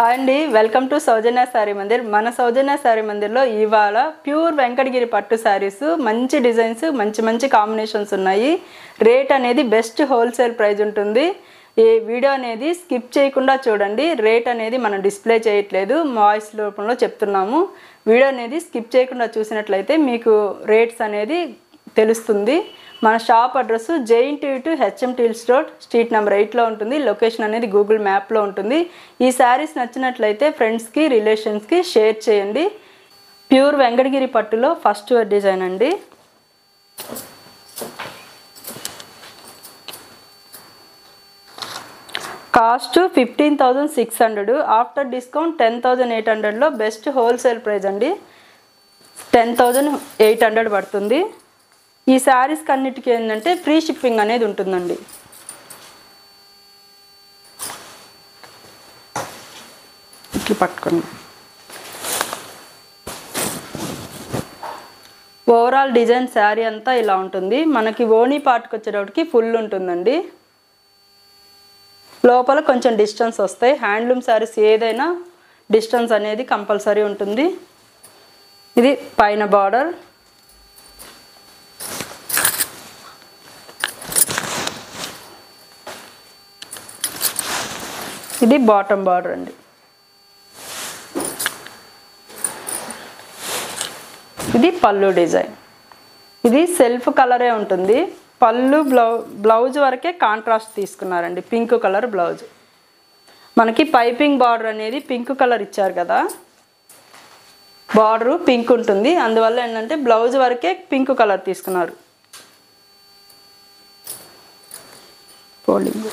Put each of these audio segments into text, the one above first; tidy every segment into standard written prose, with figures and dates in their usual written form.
Hi అండి, welcome to సౌజన్య శారీ మందిర్. మన సౌజన్య శారీ మందిర్లో ఇవాళ ప్యూర్ వెంకటగిరి పట్టు శారీస్, మంచి డిజైన్స్, మంచి మంచి కాంబినేషన్స్ ఉన్నాయి. రేట్ అనేది బెస్ట్ హోల్సేల్ ప్రైస్ ఉంటుంది. ఈ వీడియో అనేది స్కిప్ చేయకుండా చూడండి. రేట్ అనేది మనం డిస్ప్లే చేయట్లేదు, వాయిస్ రూపంలో చెప్తున్నాము. వీడియో అనేది స్కిప్ చేయకుండా చూసినట్లయితే మీకు రేట్స్ అనేది తెలుస్తుంది. మన shop address JNT HMTs road, street number 8లో ఉంటుంది. లొకేషన్ అనేది గూగుల్ మ్యాప్లో ఉంటుంది. ఈ శారీస్ నచ్చినట్లయితే ఫ్రెండ్స్కి, రిలేషన్స్కి షేర్ చేయండి. ప్యూర్ వెంకటగిరి పట్టులో ఫస్ట్ డిజైన్ అండి. కాస్ట్ 15,600, ఆఫ్టర్ డిస్కౌంట్ 10,800లో బెస్ట్ హోల్సేల్ ప్రైస్ అండి. 10,800 పడుతుంది. ఈ శారీస్కి అన్నిటికీ ఏంటంటే ఫ్రీ షిప్పింగ్ అనేది ఉంటుందండి. ఇట్లా పట్టుకోండి. ఓవరాల్ డిజైన్ శారీ అంతా ఇలా ఉంటుంది. మనకి ఓనీ పార్ట్కి వచ్చేటప్పటికి ఫుల్ ఉంటుందండి. లోపల కొంచెం డిస్టెన్స్ వస్తాయి. హ్యాండ్లూమ్ శారీస్ ఏదైనా డిస్టెన్స్ అనేది కంపల్సరీ ఉంటుంది. ఇది పైన బార్డర్, ఇది బాటమ్ బార్డర్ అండి. ఇది పళ్ళు డిజైన్. ఇది సెల్ఫ్ కలరే ఉంటుంది. పళ్ళు బ్లౌజ్ వరకే కాంట్రాస్ట్ తీసుకున్నారండి, పింక్ కలర్ బ్లౌజ్. మనకి పైపింగ్ బార్డర్ అనేది పింక్ కలర్ ఇచ్చారు కదా, బార్డరు పింక్ ఉంటుంది. అందువల్ల ఏంటంటే బ్లౌజ్ వరకే పింక్ కలర్ తీసుకున్నారు. ఫోల్డింగ్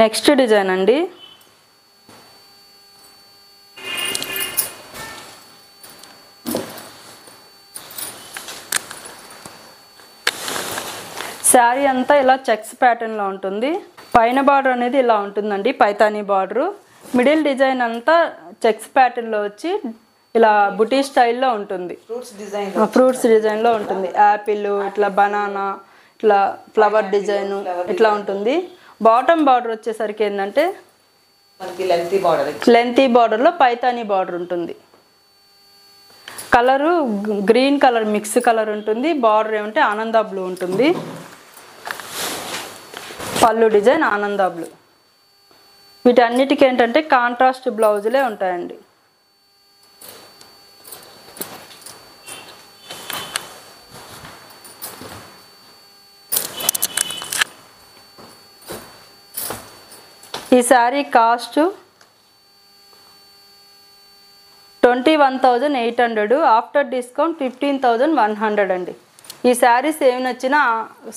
నెక్స్ట్ డిజైన్ అండి. శారీ అంతా ఇలా చెక్స్ ప్యాటర్న్లో ఉంటుంది. పైన బార్డర్ అనేది ఇలా ఉంటుందండి, పైతానీ బార్డరు. మిడిల్ డిజైన్ అంతా చెక్స్ ప్యాటర్న్లో వచ్చి ఇలా బుటీ స్టైల్లో ఉంటుంది. ఫ్రూట్స్ డిజైన్లో ఉంటుంది. యాపిల్, ఇట్లా బనానా, ఇట్లా ఫ్లవర్ డిజైన్ ఇట్లా ఉంటుంది. బాటమ్ బార్డర్ వచ్చేసరికి ఏంటంటే లెంతీ బార్డర్లో పైతానీ బార్డర్ ఉంటుంది. Colour green colour mix colour ఉంటుంది. బార్డర్ ఏమంటే ఆనంద బ్లూ ఉంటుంది. పళ్ళు డిజైన్ ఆనంద బ్లూ. వీటన్నిటికీ ఏంటంటే కాంట్రాస్ట్ బ్లౌజులే ఉంటాయండి. ఈ శారీ కాస్ట్ 21,800, ఆఫ్టర్ డిస్కౌంట్ 15,100 అండి. ఈ శారీస్ ఏమి నచ్చినా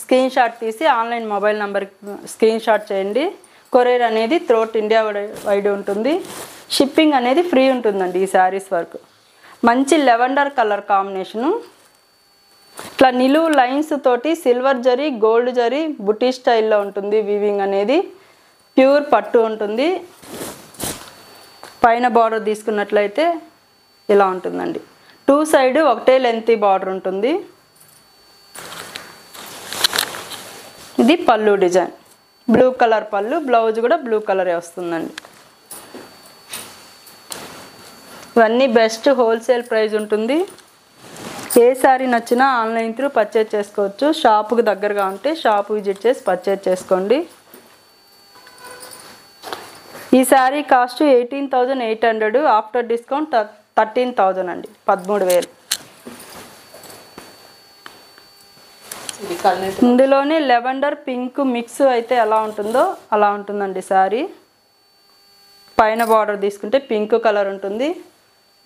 స్క్రీన్ షాట్ తీసి ఆన్లైన్ మొబైల్ నెంబర్కి స్క్రీన్ షాట్ చేయండి. కొరియర్ అనేది త్రూఅవుట్ ఇండియా వైడ్ ఉంటుంది. షిప్పింగ్ అనేది ఫ్రీ ఉంటుందండి ఈ శారీస్ వరకు. మంచి లెవెండర్ కలర్ కాంబినేషను. ఇట్లా నిలువు లైన్స్ తోటి సిల్వర్ జరీ, గోల్డ్ జరీ బుటీ స్టైల్లో ఉంటుంది. వీవింగ్ అనేది ప్యూర్ పట్టు ఉంటుంది. పైన బార్డర్ తీసుకున్నట్లయితే ఇలా ఉంటుందండి. టూ సైడ్ ఒకటే లెంతీ బార్డర్ ఉంటుంది. ఇది పళ్ళు డిజైన్, బ్లూ కలర్ పళ్ళు, బ్లౌజ్ కూడా బ్లూ కలరే వస్తుందండి. ఇవన్నీ బెస్ట్ హోల్సేల్ ప్రైస్ ఉంటుంది. ఏ శారీ నచ్చినా ఆన్లైన్ త్రూ పర్చేజ్ చేసుకోవచ్చు. షాపుకి దగ్గరగా ఉంటే షాప్ విజిట్ చేసి పర్చేజ్ చేసుకోండి. ఈ శారీ కాస్ట్ 18,800, ఆఫ్టర్ డిస్కౌంట్ 13,000 అండి, 13,000. ఇందులోనే లెవెండర్ పింక్ మిక్స్ అయితే ఎలా ఉంటుందో అలా ఉంటుందండి శారీ. పైన బార్డర్ తీసుకుంటే పింక్ కలర్ ఉంటుంది.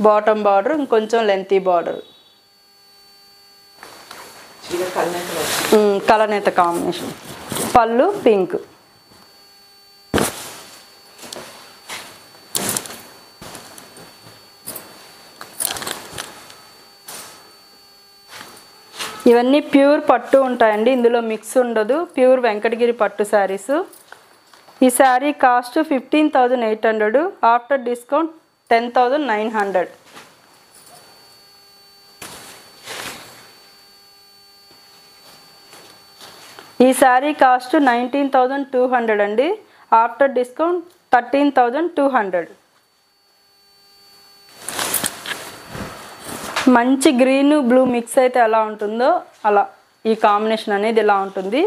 బాటమ్ బార్డర్ ఇంకొంచెం లెంతీ బార్డర్, కలనేత కాంబినేషన్. పళ్ళు పింక్. ఇవన్నీ ప్యూర్ పట్టు ఉంటాయండి, ఇందులో మిక్స్ ఉండదు. ప్యూర్ వెంకటగిరి పట్టు శారీస్. ఈ శారీ కాస్ట్ 15,800, ఆఫ్టర్ డిస్కౌంట్ 10,900. ఈ శారీ కాస్ట్ 19,200 అండి, ఆఫ్టర్ డిస్కౌంట్ 13,200. మంచి గ్రీన్ బ్లూ మిక్స్ అయితే ఎలా ఉంటుందో అలా ఈ కాంబినేషన్ అనేది ఇలా ఉంటుంది.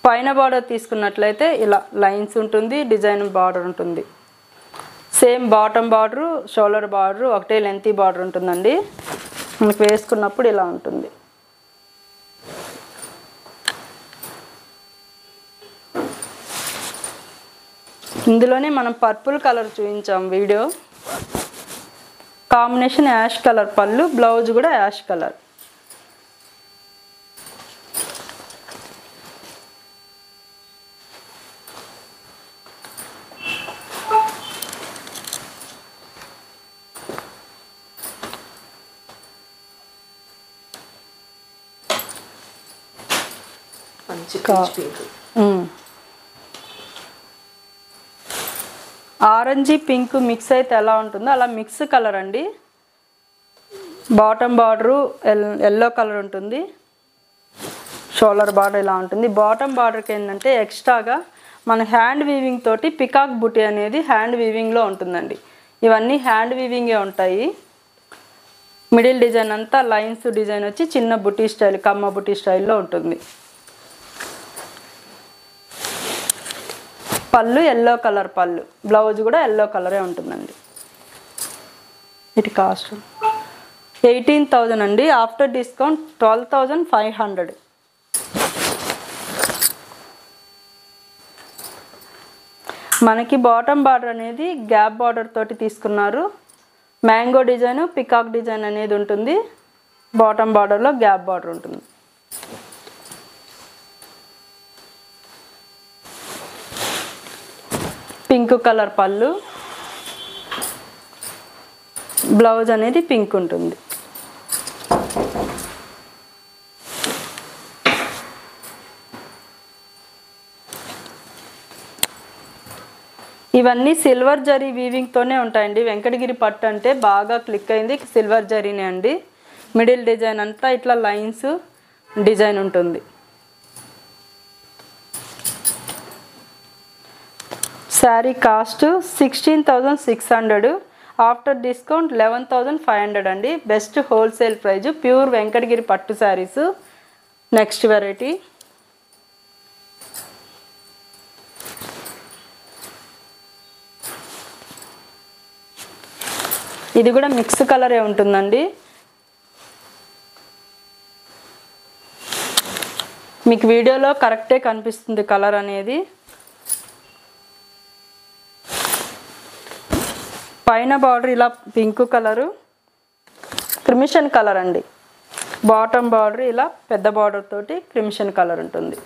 పైన బార్డర్ తీసుకున్నట్లయితే ఇలా లైన్స్ ఉంటుంది, డిజైన్ బార్డర్ ఉంటుంది. Same bottom border, shoulder border ఒకటే లెంతీ బార్డర్ ఉంటుందండి. మనకు వేసుకున్నప్పుడు ఇలా ఉంటుంది. ఇందులోనే మనం పర్పుల్ కలర్ చూపించాం వీడియో. కాంబినేషన్ యాష్ కలర్ పళ్ళు, బ్లౌజ్ కూడా ash colour. Orange pink mix అయితే ఎలా ఉంటుందో అలా మిక్స్ కలర్ అండి. బాటమ్ బార్డరు ఎల్లో కలర్ ఉంటుంది, షోల్డర్ బార్డర్ ఇలా ఉంటుంది. బాటమ్ బార్డర్కి ఏంటంటే ఎక్స్ట్రాగా మన హ్యాండ్ వీవింగ్ తోటి పికాక్ బుటీ అనేది హ్యాండ్ వీవింగ్లో ఉంటుందండి. ఇవన్నీ హ్యాండ్ వీవింగే ఉంటాయి. మిడిల్ డిజైన్ అంతా లైన్స్ డిజైన్ వచ్చి చిన్న బుటీ స్టైల్, కమ్మ బుటీ స్టైల్లో ఉంటుంది. పళ్ళు ఎల్లో కలర్ పళ్ళు, బ్లౌజ్ కూడా ఎల్లో కలరే ఉంటుందండి. ఇటు కాస్ట్ 18,000 అండి, ఆఫ్టర్ డిస్కౌంట్ 12,500. మనకి బాటమ్ బార్డర్ అనేది గ్యాప్ బార్డర్ తోటి తీసుకున్నారు. మ్యాంగో డిజైన్, పికాక్ డిజైన్ అనేది ఉంటుంది. బాటమ్ బార్డర్లో గ్యాప్ బార్డర్ ఉంటుంది. పింక్ కలర్ పళ్ళు, బ్లౌజ్ అనేది పింక్ ఉంటుంది. ఇవన్నీ సిల్వర్ జరీ వీవింగ్తోనే ఉంటాయండి. వెంకటగిరి పట్టు అంటే బాగా క్లిక్ అయింది సిల్వర్ జరీనే అండి. మిడిల్ డిజైన్ అంతా ఇట్లా లైన్స్ డిజైన్ ఉంటుంది. శారీ కాస్ట్ 16,600, ఆఫ్టర్ డిస్కౌంట్ 11,500 అండి. Best wholesale praise, pure Venkatagiri పట్టు శారీస్. నెక్స్ట్ వెరైటీ ఇది కూడా మిక్స్ కలరే ఉంటుందండి. మీకు వీడియోలో కరెక్టే కనిపిస్తుంది కలర్ అనేది. పైన బార్డర్ ఇలా పింక్ కలరు, క్రిమిషన్ కలర్ అండి. బాటమ్ బార్డర్ ఇలా పెద్ద బార్డర్ తోటి క్రిమిషన్ కలర్ ఉంటుంది.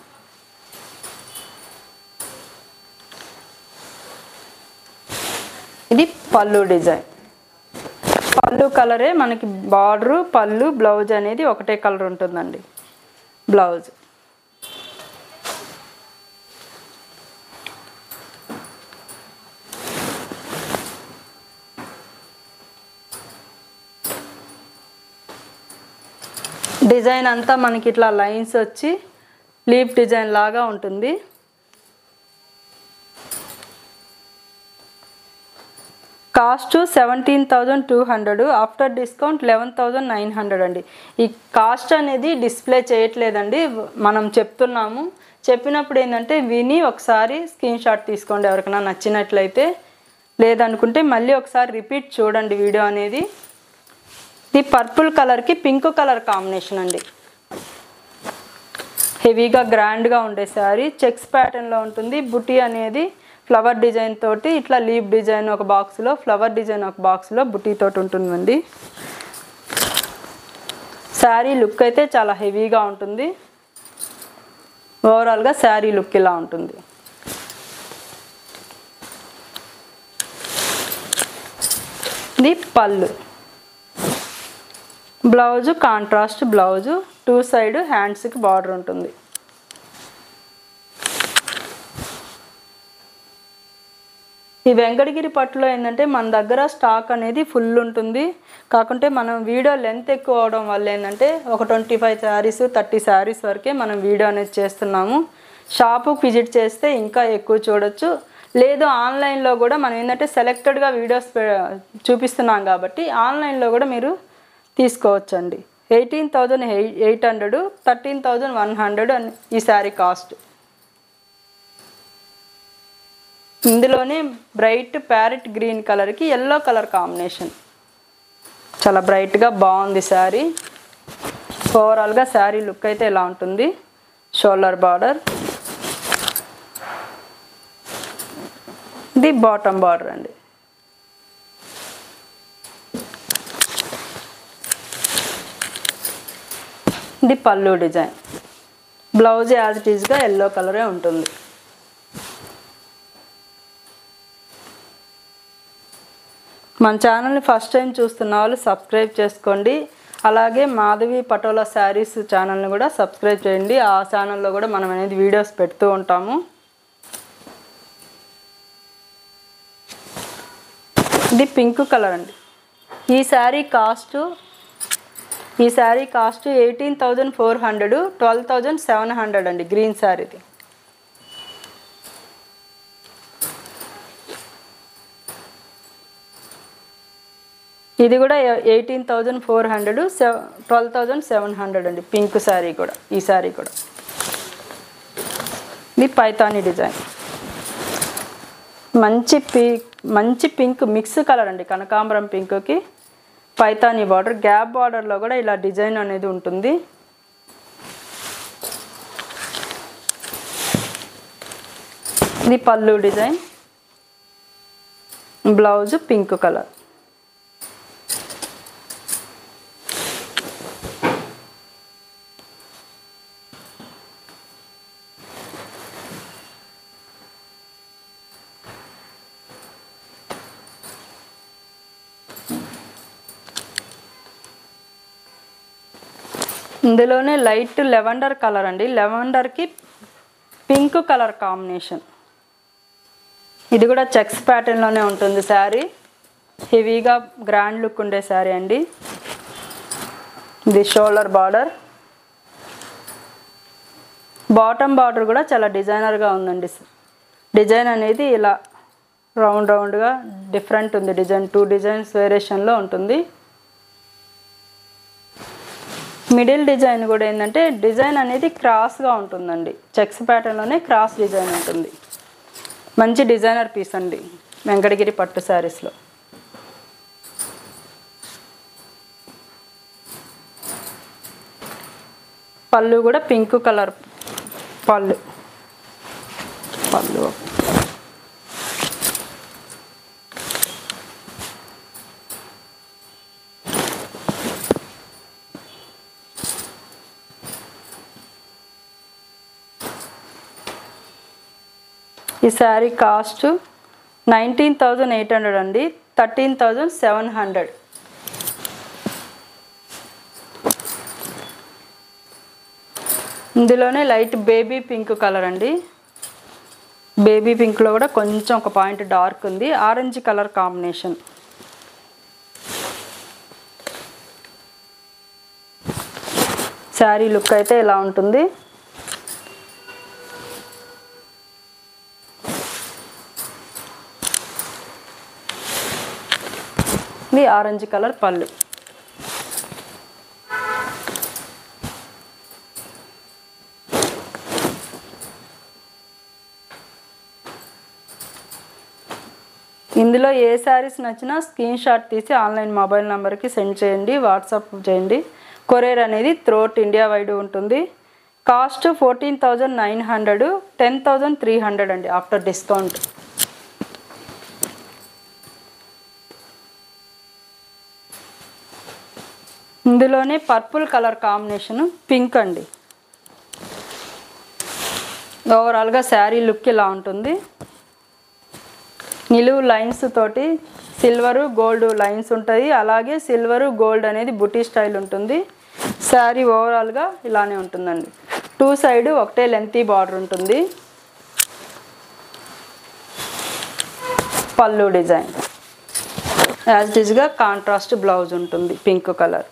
ఇది పళ్ళు డిజైన్. పళ్ళు కలరే మనకి బార్డరు, పళ్ళు, బ్లౌజ్ అనేది ఒకటే కలర్ ఉంటుందండి. బ్లౌజ్ డిజైన్ అంతా మనకి ఇట్లా లైన్స్ వచ్చి లీఫ్ డిజైన్ లాగా ఉంటుంది. కాస్ట్ 17,200, ఆఫ్టర్ డిస్కౌంట్ 11,900 అండి. ఈ కాస్ట్ అనేది డిస్ప్లే చేయట్లేదండి, మనం చెప్తున్నాము. చెప్పినప్పుడు ఏంటంటే విని ఒకసారి స్క్రీన్ షాట్ తీసుకోండి ఎవరికైనా నచ్చినట్లయితే. లేదనుకుంటే మళ్ళీ ఒకసారి రిపీట్ చూడండి వీడియో అనేది. ఇది పర్పుల్ కలర్కి పింక్ కలర్ కాంబినేషన్ అండి. హెవీగా గ్రాండ్గా ఉండే శారీ, చెక్స్ ప్యాటర్న్లో ఉంటుంది. బుటీ అనేది ఫ్లవర్ డిజైన్ తోటి ఇట్లా లీఫ్ డిజైన్ ఒక బాక్స్లో, ఫ్లవర్ డిజైన్ ఒక బాక్స్లో బుటీ తోటి ఉంటుందండి. శారీ లుక్ అయితే చాలా హెవీగా ఉంటుంది. ఓవరాల్గా శారీ లుక్ ఇలా ఉంటుంది. ఇది పళ్ళు, blouse contrast blouse, two side హ్యాండ్స్కి బార్డర్ ఉంటుంది. ఈ వెంకటగిరి పట్టులో ఏంటంటే మన దగ్గర స్టాక్ అనేది ఫుల్ ఉంటుంది. కాకుంటే మనం వీడియో లెంత్ ఎక్కువ అవడం వల్ల ఏంటంటే ఒక 25 శారీస్ 30 శారీస్ వరకే మనం వీడియో అనేది చేస్తున్నాము. షాపుకి విజిట్ చేస్తే ఇంకా ఎక్కువ చూడొచ్చు. లేదు ఆన్లైన్లో కూడా మనం ఏంటంటే సెలెక్టెడ్గా వీడియోస్ చూపిస్తున్నాం కాబట్టి ఆన్లైన్లో కూడా మీరు తీసుకోవచ్చండి. 18,800 13,100 ఈ శారీ కాస్ట్. ఇందులోనే బ్రైట్ ప్యారెట్ గ్రీన్ కలర్కి ఎల్లో కలర్ కాంబినేషన్ చాలా బ్రైట్గా బాగుంది శారీ. ఓవరాల్గా శారీ లుక్ అయితే ఇలా ఉంటుంది. షోల్డర్ బార్డర్, ఇది బాటమ్ బార్డర్ అండి. ఇది పళ్ళు డిజైన్. బ్లౌజ్ యాజ్ ఇట్ ఈస్గా ఎల్లో కలరే ఉంటుంది. మన ఛానల్ని ఫస్ట్ టైం చూస్తున్న వాళ్ళు సబ్స్క్రైబ్ చేసుకోండి. అలాగే మాధవి పటోలా శారీస్ ఛానల్ని కూడా సబ్స్క్రైబ్ చేయండి. ఆ ఛానల్లో కూడా మనం అనేది వీడియోస్ పెడుతూ ఉంటాము. ఇది పింక్ కలర్ అండి. ఈ శారీ కాస్ట్ 18,400 12,700 అండి. గ్రీన్ శారీది. ఇది కూడా 18,400 12,700 అండి. పింక్ శారీ కూడా. ఈ శారీ కూడా ఇది పైతానీ డిజైన్. మంచి పింక్ మిక్స్ కలర్ అండి. కనకాంబరం పింక్కి పైతానీ బార్డర్, గ్యాప్ బార్డర్లో కూడా ఇలా డిజైన్ అనేది ఉంటుంది. ఇది పళ్ళు డిజైన్, బ్లౌజ్ పింక్ కలర్. ఇందులోనే లైట్ లెవెండర్ కలర్ అండి. లెవెండర్కి పింక్ కలర్ కాంబినేషన్. ఇది కూడా చెక్స్ ప్యాటర్న్లోనే ఉంటుంది శారీ. హెవీగా గ్రాండ్ లుక్ ఉండే శారీ అండి. ఇది షోల్డర్ బార్డర్, బాటమ్ బార్డర్ కూడా చాలా డిజైనర్గా ఉందండి. డిజైన్ అనేది ఇలా రౌండ్గా డిఫరెంట్ ఉంది. డిజైన్ 2 డిజైన్స్ వేరియేషన్లో ఉంటుంది. మిడిల్ డిజైన్ కూడా ఏంటంటే డిజైన్ అనేది క్రాస్గా ఉంటుందండి. చెక్స్ ప్యాటర్న్లోనే క్రాస్ డిజైన్ ఉంటుంది. మంచి డిజైనర్ పీస్ అండి వెంకటగిరి పట్టు శారీస్లో. పళ్ళు కూడా పింక్ కలర్ పళ్ళు. ఈ శారీ కాస్ట్ 19,800 అండి. 13,700. ఇందులోనే లైట్ బేబీ పింక్ కలర్ అండి. బేబీ పింక్లో కూడా కొంచెం ఒక పాయింట్ డార్క్ ఉంది. Orange colour combination. Sari look అయితే ఇలా ఉంటుంది. ఇది ఆరెంజ్ కలర్ పళ్ళు. ఇందులో ఏ శారీస్ నచ్చినా స్క్రీన్ షాట్ తీసి ఆన్లైన్ మొబైల్ నెంబర్కి సెండ్ చేయండి, వాట్సాప్ చేయండి. కొరియర్ అనేది త్రూఅవుట్ ఇండియా వైడ్ ఉంటుంది. కాస్ట్ 14,900 10,300 అండి ఆఫ్టర్ డిస్కౌంట్. ఇందులోనే పర్పుల్ కలర్ కాంబినేషన్ పింక్ అండి. ఓవరాల్గా శారీ లుక్ ఇలా ఉంటుంది. నిలువు లైన్స్ తోటి సిల్వరు గోల్డ్ లైన్స్ ఉంటాయి. అలాగే సిల్వరు గోల్డ్ అనేది బుటీ స్టైల్ ఉంటుంది. శారీ ఓవరాల్గా ఇలానే ఉంటుందండి. 2 సైడ్ ఒకటే లెంతీ బార్డర్ ఉంటుంది. పళ్ళు డిజైన్ యాజ్ ఇట్ ఈస్గా కాంట్రాస్ట్ బ్లౌజ్ ఉంటుంది pink colour.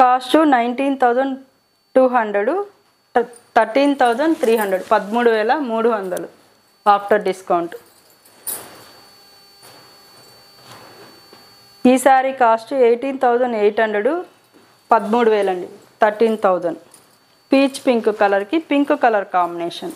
Cost 19,200, 13,300, 13,300 after discount. ఈ సారీ కాస్ట్ 18,800, 13,000 అండి, 13,000. పీచ్ పింక్ కలర్కి పింక్ కలర్ కాంబినేషన్.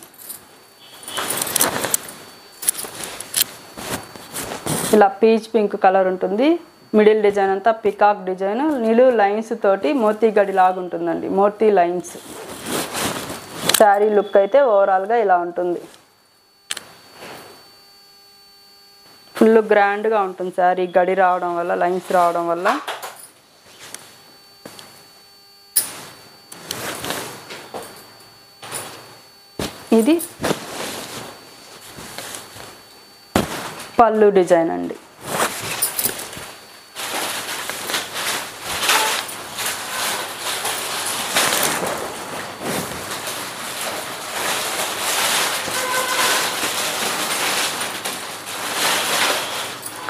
ఇలా పీచ్ పింక్ కలర్ ఉంటుంది. మిడిల్ డిజైన్ అంతా పికాక్ డిజైన్, నిలువు లైన్స్ తోటి మోతీ గడి లాగా ఉంటుందండి, మోతీ లైన్స్. శారీ లుక్ అయితే ఓవరాల్గా ఇలా ఉంటుంది. ఫుల్ గ్రాండ్గా ఉంటుంది శారీ, గడి రావడం వల్ల, లైన్స్ రావడం వల్ల. ఇది పళ్ళు డిజైన్ అండి.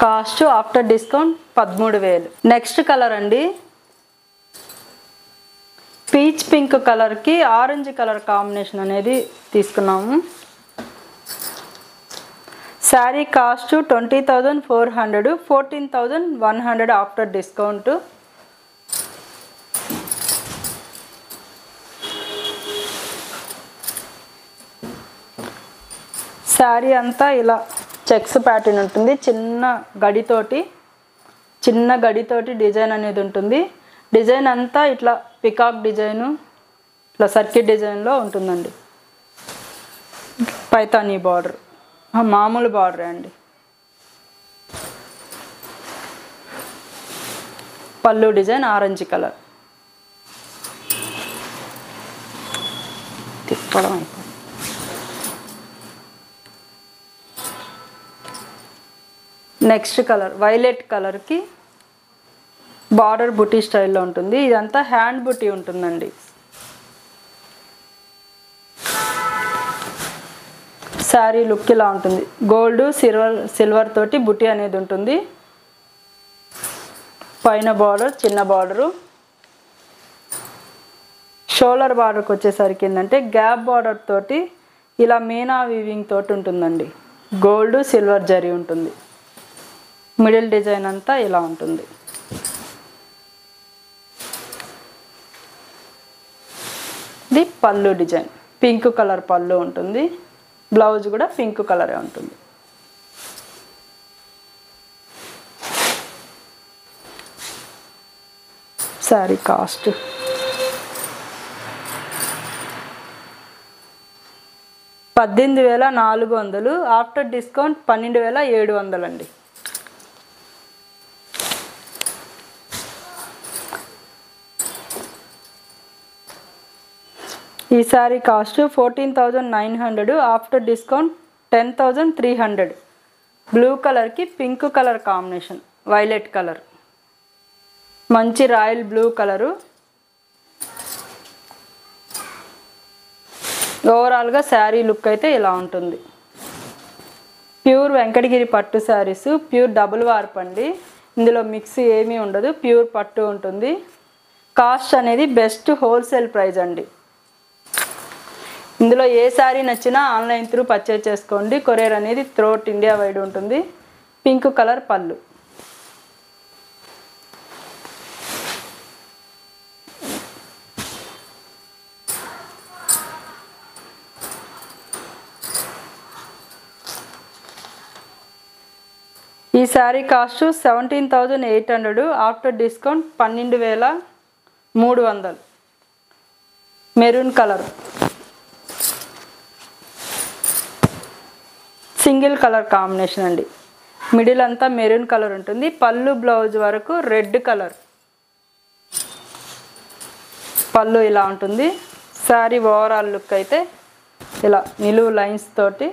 Cost after discount 13,000. Next colour అండి, పీచ్ పింక్ కలర్కి ఆరెంజ్ కలర్ కాంబినేషన్ అనేది తీసుకున్నాము. Sari cost 20,400, 14,100 after discount. Sari అంతా ఇలా చెక్స్ ప్యాటర్న్ ఉంటుంది, చిన్న గడితోటి డిజైన్ అనేది ఉంటుంది. డిజైన్ అంతా ఇట్లా పికాక్ డిజైను, ఇట్లా సర్కిట్ డిజైన్లో ఉంటుందండి. పైతానీ బార్డర్, మామూలు బార్డర్ అండి. పళ్ళు డిజైన్ ఆరెంజ్ కలర్. తిప్పడం అయిపోయింది. నెక్స్ట్ కలర్ వైలెట్ కలర్కి బార్డర్ బుటీ స్టైల్లో ఉంటుంది. ఇదంతా హ్యాండ్ బుటీ ఉంటుందండి. శారీ లుక్ ఇలా ఉంటుంది. గోల్డ్ సిల్వర్ తోటి బుటీ అనేది ఉంటుంది. పైన బార్డర్ చిన్న బార్డరు. షోల్డర్ బార్డర్కి వచ్చేసరికి ఏంటంటే గ్యాప్ బార్డర్ తోటి ఇలా మీనా వీవింగ్ తోటి ఉంటుందండి. గోల్డ్ సిల్వర్ జరీ ఉంటుంది. మిడిల్ డిజైన్ అంతా ఇలా ఉంటుంది. ఇది పళ్ళు డిజైన్, పింక్ కలర్ పళ్ళు ఉంటుంది. బ్లౌజ్ కూడా పింక్ కలరే ఉంటుంది. శారీ కాస్ట్ 18,400, ఆఫ్టర్ డిస్కౌంట్ 12,700 అండి. ఈ sari cost 14,900, after discount 10,300. Blue కలర్కి pink colour combination, violet colour, మంచి రాయల్ బ్లూ కలరు. ఓవరాల్గా శారీ లుక్ అయితే ఇలా ఉంటుంది. ప్యూర్ వెంకటగిరి పట్టు శారీస్, ప్యూర్ డబుల్ వార్ప్ అండి. ఇందులో మిక్స్ ఏమీ ఉండదు, ప్యూర్ పట్టు ఉంటుంది. కాస్ట్ అనేది బెస్ట్ హోల్సేల్ ప్రైస్ అండి. ఇందులో ఏ శారీ నచ్చినా ఆన్లైన్ త్రూ పర్చేజ్ చేసుకోండి. కొరియర్ అనేది త్రూఅవుట్ ఇండియా వైడ్ ఉంటుంది. పింక్ కలర్ పళ్ళు. ఈ sari cost 17,800, after discount 12,300. Maroon colour, single colour combination అండి. మిడిల్ అంతా మెరూన్ కలర్ ఉంటుంది. పళ్ళు బ్లౌజ్ వరకు రెడ్ కలర్. పళ్ళు ఇలా ఉంటుంది. శారీ ఓవరాల్ లుక్ అయితే ఇలా నిలువు లైన్స్ తోటి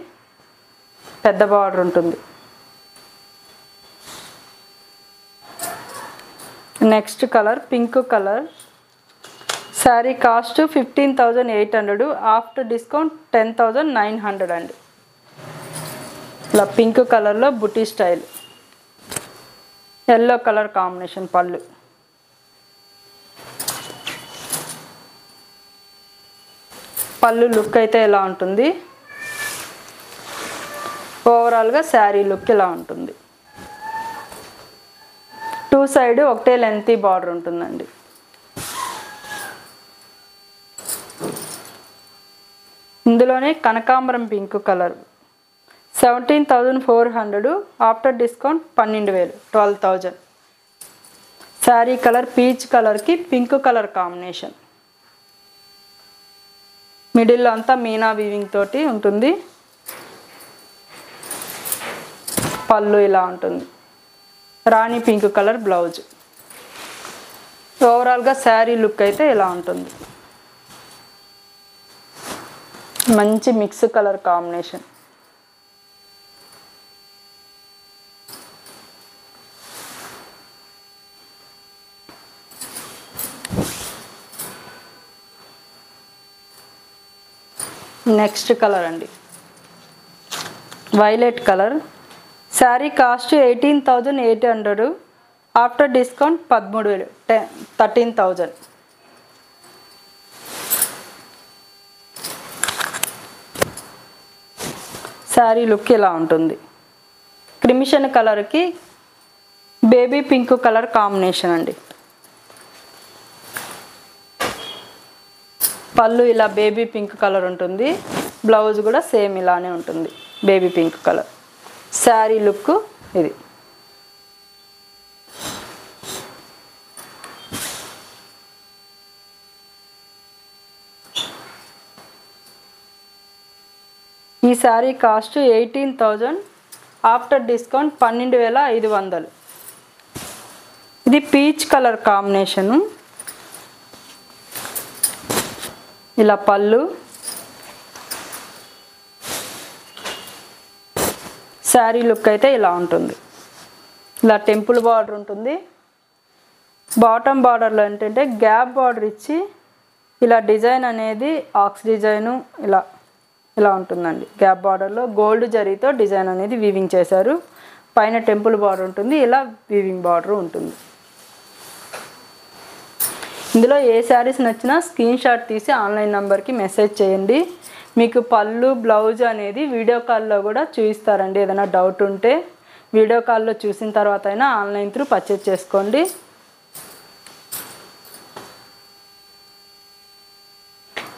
పెద్ద బార్డర్ ఉంటుంది. Next colour pink colour. Sari cost 15,800, after discount 10,900 అండి. ఇలా పింక్ కలర్లో బుటీ స్టైల్, ఎల్లో కలర్ కాంబినేషన్ పళ్ళు. పళ్ళు లుక్ అయితే ఎలా ఉంటుంది, ఓవరాల్గా శారీ లుక్ ఇలా ఉంటుంది. టూ సైడ్ ఒకటే లెంతీ బార్డర్ ఉంటుందండి. ఇందులోనే కనకాంబరం pink colour 17,400, after discount 12,000, 12,000. Sari colour peach కలర్కి పింక్ కలర్ కాంబినేషన్. మిడిల్లో అంతా మీనా వీవింగ్ తోటి ఉంటుంది. పళ్ళు ఇలా ఉంటుంది, రాణి పింక్ కలర్ బ్లౌజ్. ఓవరాల్గా శారీ లుక్ అయితే ఇలా ఉంటుంది. మంచి mix colour combination. Next colour అండి, violet colour. Sari cost 18,800, after discount 13,000, 13,000. Sari look ఇలా ఉంటుంది. క్రిమిషన్ కలర్కి బేబీ పింక్ కలర్ కాంబినేషన్ అండి. పళ్ళు ఇలా బేబీ పింక్ కలర్ ఉంటుంది, బ్లౌజ్ కూడా సేమ్ ఇలానే ఉంటుంది, baby pink colour. Sari look ఇది. ఈ శారీ కాస్ట్ 18,000, ఆఫ్టర్ డిస్కౌంట్ 12,500. ఇది పీచ్ కలర్ కాంబినేషను. ఇలా పళ్ళు, శారీ లుక్ అయితే ఇలా ఉంటుంది. ఇలా టెంపుల్ బార్డర్ ఉంటుంది. బాటమ్ బార్డర్లో ఏంటంటే గ్యాప్ బార్డర్ ఇచ్చి ఇలా డిజైన్ అనేది ఆక్స్ డిజైను ఇలా ఇలా ఉంటుందండి. గ్యాప్ బార్డర్లో గోల్డ్ జరీతో డిజైన్ అనేది వీవింగ్ చేశారు. పైన టెంపుల్ బార్డర్ ఉంటుంది, ఇలా వీవింగ్ బార్డర్ ఉంటుంది. ఇందులో ఏ శారీస్ నచ్చినా స్క్రీన్ షాట్ తీసి ఆన్లైన్ నెంబర్కి మెసేజ్ చేయండి. మీకు పళ్ళు బ్లౌజ్ అనేది వీడియో కాల్లో కూడా చూపిస్తారండి. ఏదైనా డౌట్ ఉంటే వీడియో కాల్లో చూసిన తర్వాత అయినా ఆన్లైన్ త్రూ పర్చేజ్ చేసుకోండి.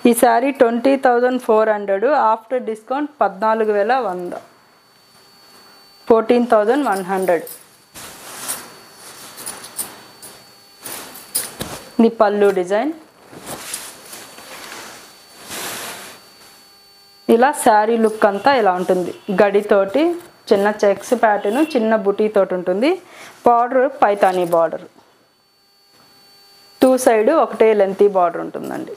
ఈ శారీ 20,400, ఆఫ్టర్ డిస్కౌంట్ 14,100, 14,100. ఇది పళ్ళు డిజైన్. ఇలా శారీ లుక్ అంతా ఇలా ఉంటుంది. గడితోటి చిన్న చెక్స్ ప్యాటర్న్, చిన్న బుటీ తోటి ఉంటుంది. Border Paithani border, two side ఒకటే లెంతీ బార్డర్ ఉంటుందండి.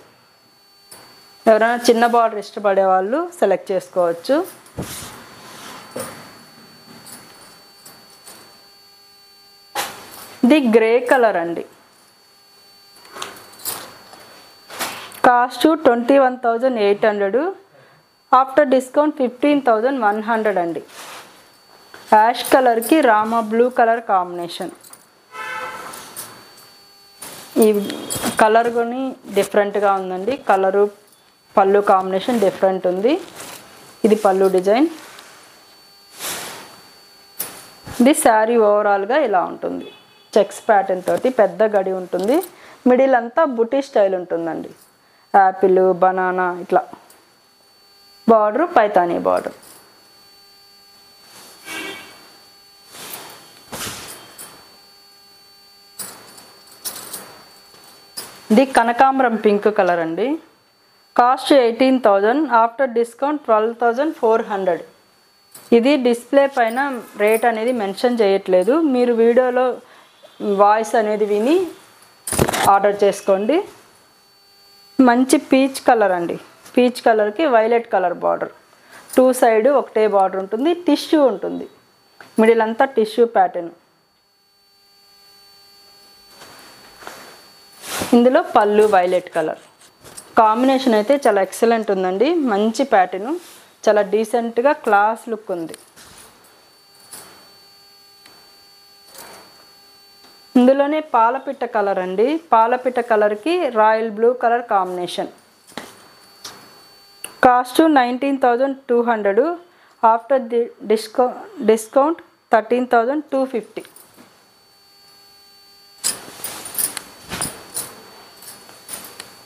ఎవరైనా చిన్న బార్డర్ ఇష్టపడే వాళ్ళు సెలెక్ట్ చేసుకోవచ్చు. ఇది గ్రే కలర్ అండి. కాస్ట్ 21,800, ఆఫ్టర్ డిస్కౌంట్ 15,100 అండి. యాష్ కలర్కి రామా బ్లూ కలర్ కాంబినేషన్. ఈ కలర్ కొని డిఫరెంట్గా ఉందండి. కలరు పళ్ళు కాంబినేషన్ డిఫరెంట్ ఉంది. ఇది పళ్ళు డిజైన్. ఇది శారీ ఓవరాల్గా ఇలా ఉంటుంది. చెక్స్ ప్యాటర్న్ తోటి పెద్ద గడి ఉంటుంది. మిడిల్ అంతా బుటీ స్టైల్ ఉంటుందండి. యాపిల్, బనానా ఇట్లా. Border Paithani border. ఇది కనకాంబరం పింక్ కలర్ అండి. Cost 18,000, after discount 12,400. ఇది డిస్ప్లే పైన రేట్ అనేది మెన్షన్ చేయట్లేదు. మీరు వీడియోలో వాయిస్ అనేది విని ఆర్డర్ చేసుకోండి. మంచి పీచ్ కలర్ అండి. పీచ్ కలర్కి violet colour border, two side ఒకటే బార్డర్ ఉంటుంది. టిష్యూ ఉంటుంది, మిడిల్ అంతా టిష్యూ ప్యాటర్న్. ఇందులో పళ్ళు వైలెట్ కలర్ కాంబినేషన్ అయితే చాలా ఎక్సలెంట్ ఉందండి. మంచి ప్యాటర్న్, చాలా డీసెంట్గా క్లాస్ లుక్ ఉంది. ఇందులోనే పాలపిట్ట కలర్ అండి. పాలపిట్ట కలర్కి royal blue colour combination. Cost 19,200. After the discount 13,250.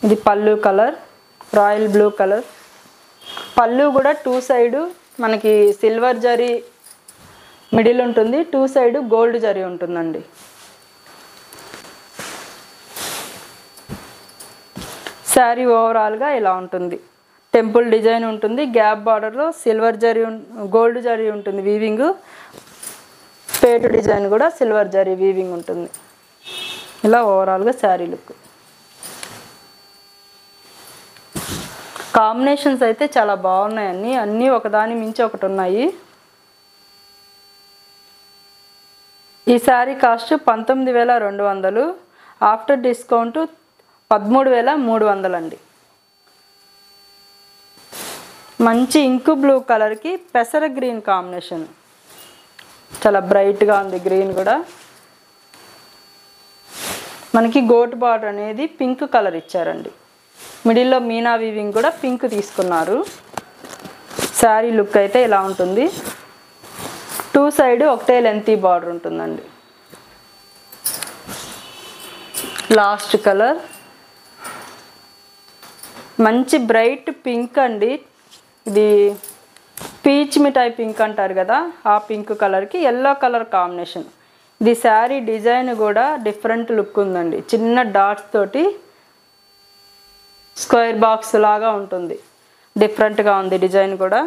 ఇది పళ్ళు కలర్ రాయల్ బ్లూ కలర్. పళ్ళు కూడా 2 సైడ్ మనకి సిల్వర్ జరీ మిడిల్ ఉంటుంది, 2 సైడ్ గోల్డ్ జరీ ఉంటుందండి. శారీ ఓవరాల్గా ఇలా ఉంటుంది. టెంపుల్ డిజైన్ ఉంటుంది, గ్యాప్ బార్డర్లో సిల్వర్ జరీ గోల్డ్ జరీ ఉంటుంది వీవింగ్. పేటు డిజైన్ కూడా సిల్వర్ జరీ వీవింగ్ ఉంటుంది. ఇలా ఓవరాల్గా శారీ లుక్. కాంబినేషన్స్ అయితే చాలా బాగున్నాయి. అన్నీ ఒకదాని మించి ఒకటి ఉన్నాయి. ఈ శారీ కాస్ట్ 19,200. ఆఫ్టర్ డిస్కౌంట్ 13,300 అండి. మంచి ఇంకు బ్లూ కలర్కి పెసర గ్రీన్ కాంబినేషన్, చాలా బ్రైట్గా ఉంది. గ్రీన్ కూడా మనకి గోట్ బార్డర్ అనేది పింక్ కలర్ ఇచ్చారండి. మిడిల్లో మీనా వీవింగ్ కూడా పింక్ తీసుకున్నారు. శారీ లుక్ అయితే ఇలా ఉంటుంది. 2 సైడ్ ఒకటే లెంతీ బార్డర్ ఉంటుందండి. లాస్ట్ కలర్ మంచి బ్రైట్ పింక్ అండి. ఇది పీచ్ మిఠాయి పింక్ అంటారు కదా, ఆ పింక్ కలర్కి ఎల్లో కలర్ కాంబినేషన్. ఇది శారీ డిజైన్ కూడా డిఫరెంట్ లుక్ ఉందండి. చిన్న డాట్స్ తోటి స్క్వేర్ బాక్స్ లాగా ఉంటుంది. డిఫరెంట్గా ఉంది డిజైన్ కూడా.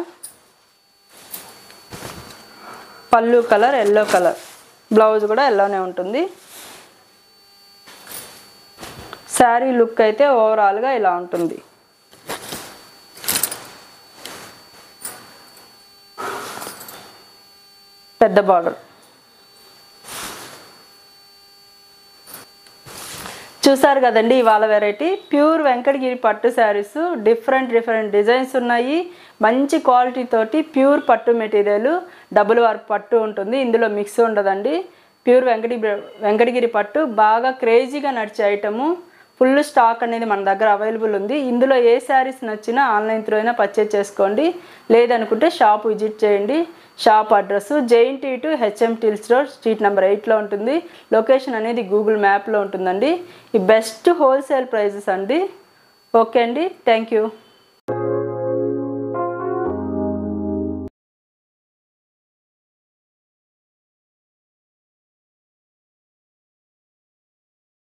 పళ్ళు కలర్ ఎల్లో కలర్, బ్లౌజ్ కూడా ఎల్లోనే ఉంటుంది. శారీ లుక్ అయితే ఓవరాల్గా ఇలా ఉంటుంది. పెద్ద బార్డర్. చూసారు కదండి ఇవాళ వెరైటీ ప్యూర్ వెంకటగిరి పట్టు శారీస్. డిఫరెంట్ డిజైన్స్ ఉన్నాయి. మంచి క్వాలిటీ తోటి ప్యూర్ పట్టు మెటీరియల్, డబుల్ వర్క్ పట్టు ఉంటుంది. ఇందులో మిక్స్ ఉండదండి. ప్యూర్ వెంకటగిరి పట్టు బాగా క్రేజీగా నడిచే ఐటము. ఫుల్ స్టాక్ అనేది మన దగ్గర అవైలబుల్ ఉంది. ఇందులో ఏ శారీస్ నచ్చినా ఆన్లైన్ త్రూ అయినా పర్చేజ్ చేసుకోండి, లేదనుకుంటే షాప్ విజిట్ చేయండి. Shop address JNT to HM టిల్స్ రోడ్, స్ట్రీట్ నెంబర్ 8లో ఉంటుంది. లొకేషన్ అనేది గూగుల్ మ్యాప్లో ఉంటుందండి. ఈ బెస్ట్ హోల్సేల్ ప్రైజెస్ అండి. ఓకే అండి, థ్యాంక్ యూ.